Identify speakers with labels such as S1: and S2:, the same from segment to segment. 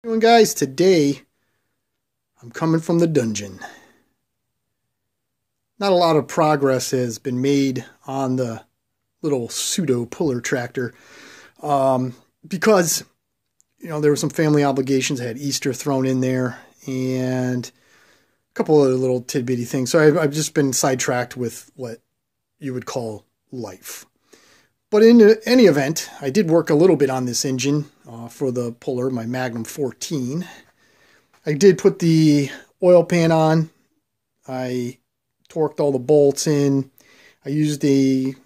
S1: Doing, guys, today I'm coming from the dungeon. Not a lot of progress has been made on the little pseudo puller tractor because there were some family obligations. I had Easter thrown in there and a couple other little tidbitty things. So I've just been sidetracked with what you would call life. But in any event, I did work a little bit on this engine for the puller, my Magnum 14. I did put the oil pan on. I torqued all the bolts in. I used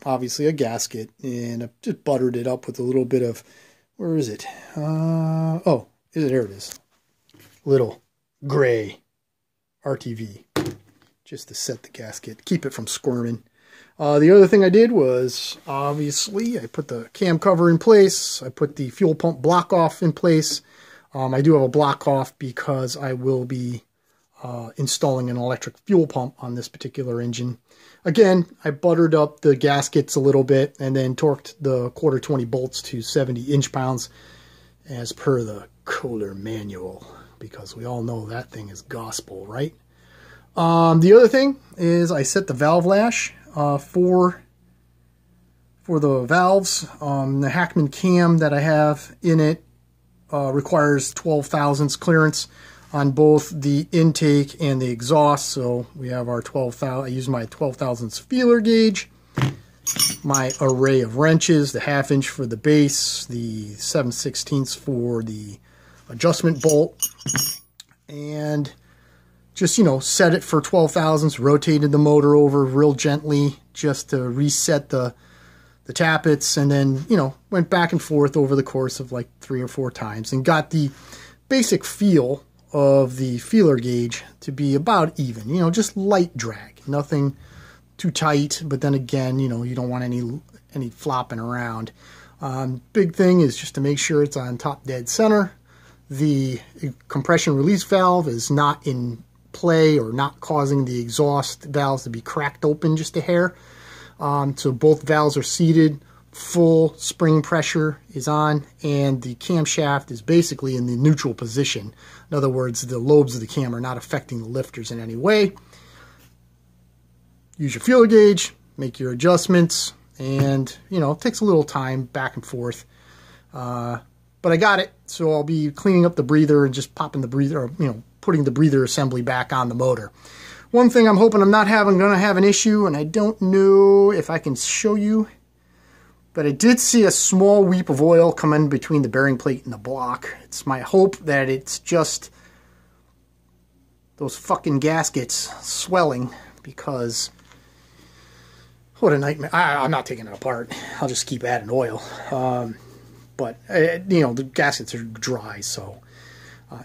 S1: obviously a gasket, and I just buttered it up with a little bit of, where is it? There it is. Little gray RTV, just to set the gasket, keep it from squirming. The other thing I did was, obviously, I put the cam cover in place. I put the fuel pump block off in place. I do have a block off because I will be installing an electric fuel pump on this particular engine. Again, I buttered up the gaskets a little bit and then torqued the 1/4-20 bolts to 70 inch-pounds as per the Kohler manual, because we all know that thing is gospel, right? The other thing is I set the valve lash for the valves. The Hackman cam that I have in it requires 12 thousandths clearance on both the intake and the exhaust. So we have our 12,000. I use my 12 thousandths feeler gauge, my array of wrenches, the 1/2 inch for the base, the 7/16 for the adjustment bolt, and just, set it for 12 thousandths, rotated the motor over real gently just to reset the tappets, and then, went back and forth over the course of like 3 or 4 times and got the basic feel of the feeler gauge to be about even, just light drag, nothing too tight, but then again, you don't want any flopping around. Big thing is just to make sure it's on top dead center. The compression release valve is not in play or not causing the exhaust valves to be cracked open just a hair. So both valves are seated, full spring pressure is on, and the camshaft is basically in the neutral position. In other words, the lobes of the cam are not affecting the lifters in any way. Use your feeler gauge, make your adjustments, and it takes a little time back and forth. But I got it, so I'll be cleaning up the breather and just popping the breather, or, putting the breather assembly back on the motor. One thing I'm hoping I'm not going to have an issue, and I don't know if I can show you, but I did see a small weep of oil come in between the bearing plate and the block. It's my hope that it's just those fucking gaskets swelling, because what a nightmare. I'm not taking it apart. I'll just keep adding oil. But, the gaskets are dry, so.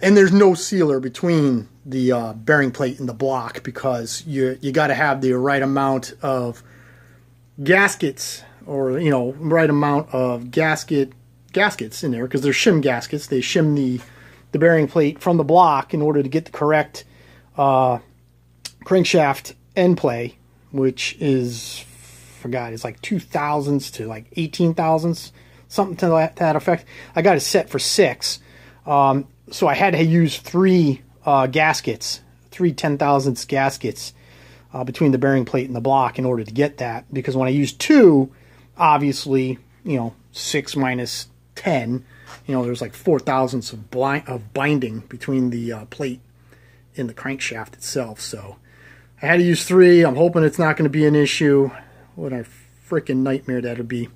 S1: And there's no sealer between the bearing plate and the block, because you got to have the right amount of gaskets, or, right amount of gaskets in there, because they're shim gaskets. They shim the bearing plate from the block in order to get the correct crankshaft end play, which is, forgot, it's like 2 thousandths to like 18 thousandths. Something to that effect. I got it set for 6. So I had to use 3 gaskets, 3 10-thousandths gaskets between the bearing plate and the block in order to get that. Because when I use 2, obviously, 6 minus 10, there's like 4 thousandths of binding between the plate and the crankshaft itself. So I had to use 3. I'm hoping it's not going to be an issue. What a freaking nightmare that would be.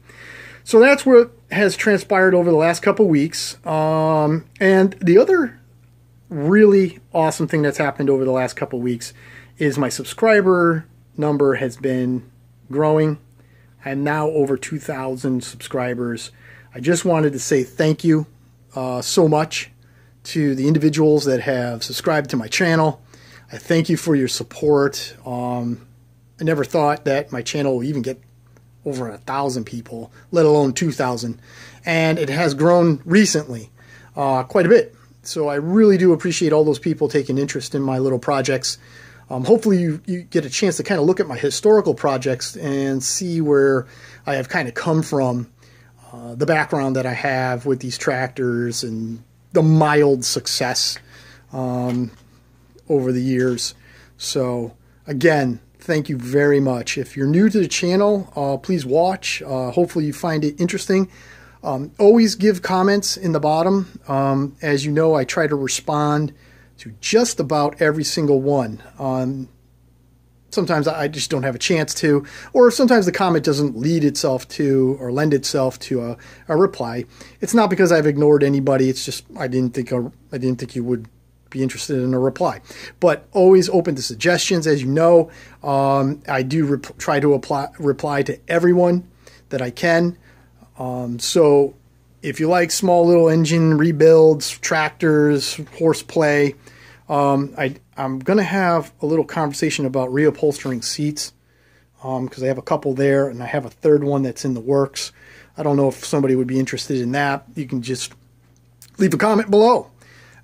S1: So that's what has transpired over the last couple weeks. And the other really awesome thing that's happened over the last couple weeks is my subscriber number has been growing. I'm now over 2,000 subscribers. I just wanted to say thank you so much to the individuals that have subscribed to my channel. I thank you for your support. I never thought that my channel will even get over 1,000 people, let alone 2,000, and it has grown recently quite a bit. So I really do appreciate all those people taking interest in my little projects. Hopefully you get a chance to kind of look at my historical projects and see where I have kind of come from, the background that I have with these tractors, and the mild success over the years. So again, thank you very much. If you're new to the channel, please watch. Hopefully you find it interesting. Always give comments in the bottom. As you know, I try to respond to just about every single one. Sometimes I just don't have a chance to, or sometimes the comment doesn't lead itself to or lend itself to a reply. It's not because I've ignored anybody. It's just I didn't think you would be interested in a reply. But always open to suggestions. As you know, I do try to reply to everyone that I can. So if you like small little engine rebuilds, tractors, horseplay, I'm going to have a little conversation about reupholstering seats because I have a couple there and I have a third one that's in the works. I don't know if somebody would be interested in that. You can just leave a comment below.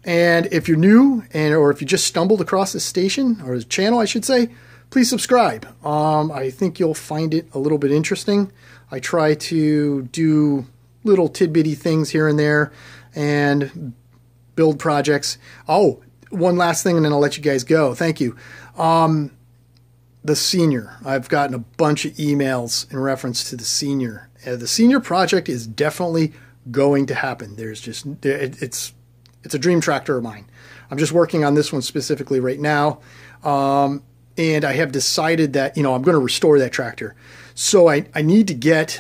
S1: And if you're new or if you just stumbled across this station or this channel, I should say, please subscribe. I think you'll find it a little bit interesting. I try to do little tidbitty things here and there and build projects. Oh, one last thing and then I'll let you guys go. Thank you. The senior. I've gotten a bunch of emails in reference to the senior. The senior project is definitely going to happen. It's a dream tractor of mine. I'm just working on this one specifically right now. And I have decided that, I'm going to restore that tractor. So I need to get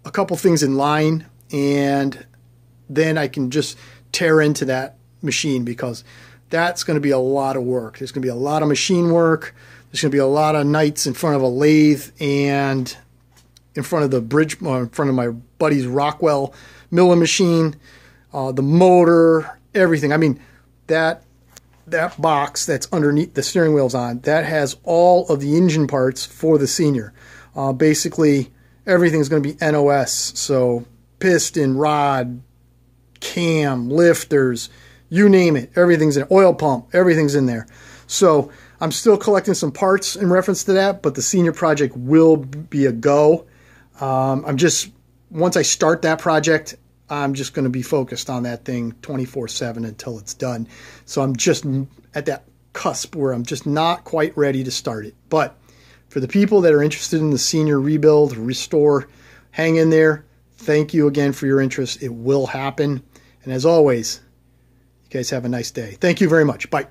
S1: a couple things in line and then I can just tear into that machine because that's going to be a lot of work. There's going to be a lot of machine work. There's going to be a lot of nights in front of a lathe and in front of the bridge, in front of my buddy's Rockwell milling machine, the motor, everything. I mean, that box that's underneath the steering wheel's on, that has all of the engine parts for the senior. Basically, everything's going to be NOS. So piston, rod, cam, lifters, you name it. Everything's in oil pump. Everything's in there. So I'm still collecting some parts in reference to that, but the senior project will be a go. Once I start that project, I'm just going to be focused on that thing 24/7 until it's done. So I'm just at that cusp where I'm just not quite ready to start it. But for the people that are interested in the senior rebuild, restore, hang in there. Thank you again for your interest. It will happen. And as always, you guys have a nice day. Thank you very much. Bye.